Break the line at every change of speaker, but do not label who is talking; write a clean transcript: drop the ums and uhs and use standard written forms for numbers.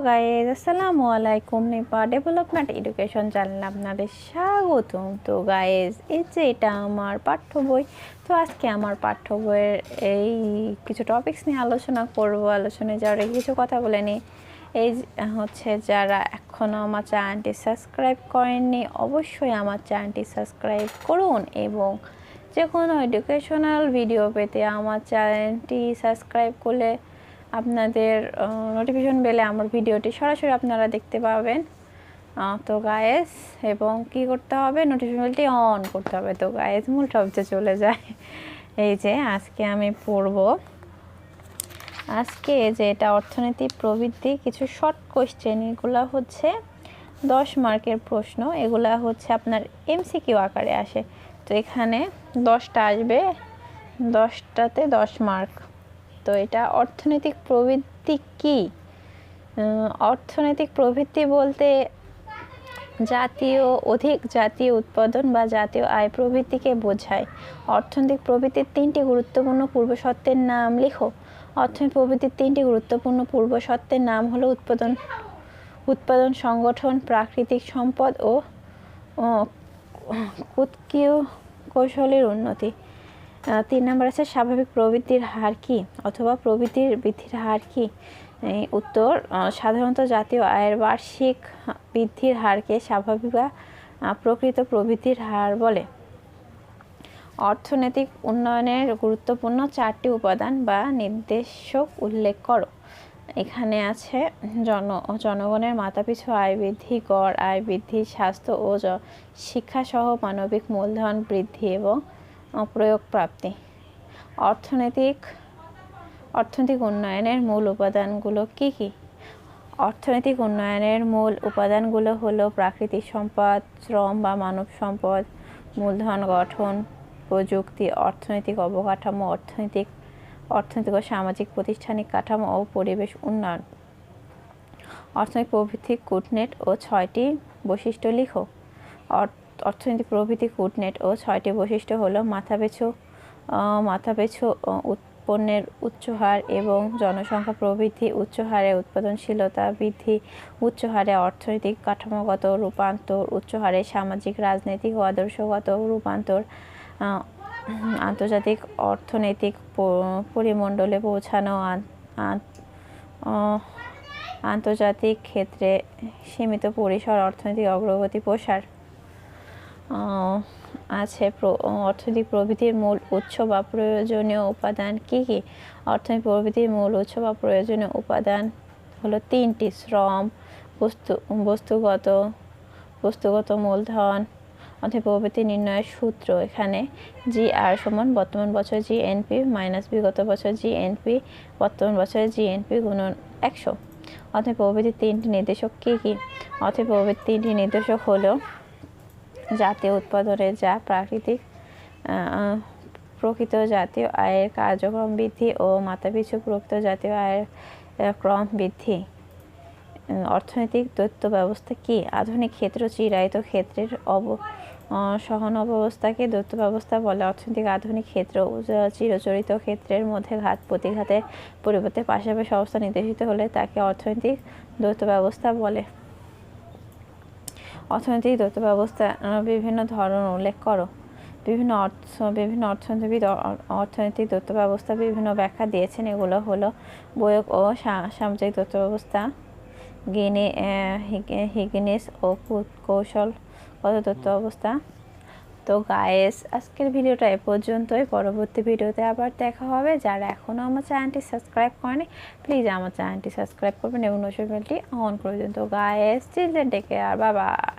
Guys আসসালামু আলাইকুম, Nipa development education চ্যানেলে আপনাদের স্বাগতম। তো গাইজ এই যে এটা আমার পাঠ্য বই। তো আজকে আমার পাঠ্য বইয়ের এই কিছু টপিকস নিয়ে আলোচনা করব। আলোচনায় যাওয়ার আগে কিছু কথা বলে নিই। এই হচ্ছে যারা এখনও আমার চ্যানেলটি সাবস্ক্রাইব করেননি, অবশ্যই আমার চ্যানেলটি সাবস্ক্রাইব করুন এবং যে কোনো এডুকেশনাল ভিডিও পেতে আমার চ্যানেলটি সাবস্ক্রাইব করলে আপনাদের নোটিফিকেশন বেলে আমার ভিডিওটি সরাসরি আপনারা দেখতে পাবেন। তো গায়েস এবং কি করতে হবে, নোটিফিকেশন বেলটি অন করতে হবে। তো গায়েস মূল টপিকে চলে যায়। এই যে আজকে আমি পড়ব, আজকে যে এটা অর্থনীতি প্রবৃদ্ধি কিছু শর্ট কোয়েশ্চেন। এগুলো হচ্ছে 10 মার্কের প্রশ্ন। এগুলা হচ্ছে আপনার এমসিকিউ আকারে আসে। তো এখানে 10টা আসবে, 10টাতে 10 মার্ক। তো এটা অর্থনৈতিক প্রবৃদ্ধি কি? অর্থনৈতিক প্রবৃদ্ধি বলতে অধিক জাতীয় উৎপাদন বা জাতীয় আয় প্রবৃদ্ধিকে বোঝায়। অর্থনৈতিক প্রবৃদ্ধির 3টি গুরুত্বপূর্ণ পূর্বশর্তের নাম লিখো। অর্থনৈতিক প্রবৃদ্ধির 3টি গুরুত্বপূর্ণ পূর্বশর্তের নাম হলো উৎপাদন সংগঠন, প্রাকৃতিক সম্পদ ও কুৎকীয় কৌশলের উন্নতি। 3 নম্বর আছে স্বাভাবিক প্রবৃদ্ধির হার কি অথবা প্রবৃদ্ধির বৃদ্ধির হার কি? উত্তর সাধারণত জাতীয় আয়ের বার্ষিক বৃদ্ধির হারকে স্বাভাবিক বা প্রকৃত প্রবৃদ্ধির হার বলে। অর্থনৈতিক উন্নয়নের গুরুত্বপূর্ণ 4টি উপাদান বা নির্দেশক উল্লেখ করো। এখানে আছে জনগণের মাথাপিছু আয় বৃদ্ধি, গড় আয় বৃদ্ধি, স্বাস্থ্য ও শিক্ষা সহ মানবিক মূলধন বৃদ্ধি এবং প্রয়োগ প্রাপ্তি। অর্থনৈতিক উন্নয়নের মূল উপাদানগুলো কি কি? অর্থনৈতিক উন্নয়নের মূল উপাদানগুলো হলো প্রাকৃতিক সম্পদ, শ্রম বা মানব সম্পদ, মূলধন গঠন, প্রযুক্তি, অর্থনৈতিক অবকাঠামো, অর্থনৈতিক ও সামাজিক প্রতিষ্ঠানিক কাঠামো ও পরিবেশ উন্নয়ন। অর্থনৈতিক প্রবৃদ্ধি কূটনীতি ও 6টি বৈশিষ্ট্য লিখো। অর্থনৈতিক প্রবৃদ্ধি কূটনীতি ও 6টি বৈশিষ্ট্য হলো মাথাপিছু উৎপন্নের উচ্চ হার এবং জনসংখ্যা প্রবৃদ্ধি, উচ্চ হারে উৎপাদনশীলতা বৃদ্ধি, উচ্চ হারে অর্থনৈতিক কাঠামোগত রূপান্তর, উচ্চ হারে সামাজিক, রাজনৈতিক ও আদর্শগত রূপান্তর, আন্তর্জাতিক অর্থনৈতিক পরিমণ্ডলে পৌঁছানো, আন্তর্জাতিক ক্ষেত্রে সীমিত পরিসর অর্থনৈতিক অগ্রগতি প্রসার। আছে অর্থনৈতিক প্রবৃদ্ধির মূল উৎস বা প্রয়োজনীয় উপাদান কি কি? অর্থনৈতিক প্রবৃদ্ধির মূল উৎস বা প্রয়োজনীয় উপাদান হলো 3টি: শ্রম, বস্তুগত মূলধন। অর্থনৈতিক প্রবৃদ্ধি নির্ণয়ের সূত্র এখানে GR সমান বর্তমান বছর GNP মাইনাস বিগত বছর GNP বর্তমান বছরের GNP গুণন 100। অর্থনৈতিক প্রবৃদ্ধির 3টি নির্দেশক কি কি? অর্থনৈতিক প্রবৃদ্ধির 3টি নির্দেশক হলো জাতীয় উৎপাদনে যা প্রকৃত জাতীয় আয়ের কার্যক্রম বৃদ্ধি ও মাথাপিছু প্রকৃত জাতীয় আয়ের ক্রম বৃদ্ধি। অর্থনৈতিক দ্বৈত ব্যবস্থা কি? আধুনিক ক্ষেত্র চিরায়ত ক্ষেত্রের সহন অবস্থাকে দ্বৈত ব্যবস্থা বলে। অর্থনৈতিক আধুনিক ক্ষেত্র চিরচরিত ক্ষেত্রের মধ্যে ঘাত প্রতিঘাতের পরিবর্তে পাশাপাশি অবস্থা নির্দেশিত হলে তাকে অর্থনৈতিক দ্বৈত ব্যবস্থা বলে। অর্থনৈতিক দ্বৈত ব্যবস্থা বিভিন্ন ধরন উল্লেখ করো। বিভিন্ন অর্থনীতিবিদ অর্থনৈতিক দ্বৈত ব্যবস্থা বিভিন্ন ব্যাখ্যা দিয়েছেন। এগুলো হলো বৈয়ক ও সামাজিক দ্বৈত ব্যবস্থা, হিগিনস ও কৌশলগত দ্বৈত অবস্থা। তো গাইস আজকের ভিডিওটা এ পর্যন্তই। পরবর্তী ভিডিওতে আবার দেখা হবে। যারা এখনও আমার চ্যানেলটি সাবস্ক্রাইব করেনি প্লিজ আমার চ্যানেলটি সাবস্ক্রাইব করবেন এবং নোটিফিকেশনটি অন করে দিন। তো guys children take care, bye by.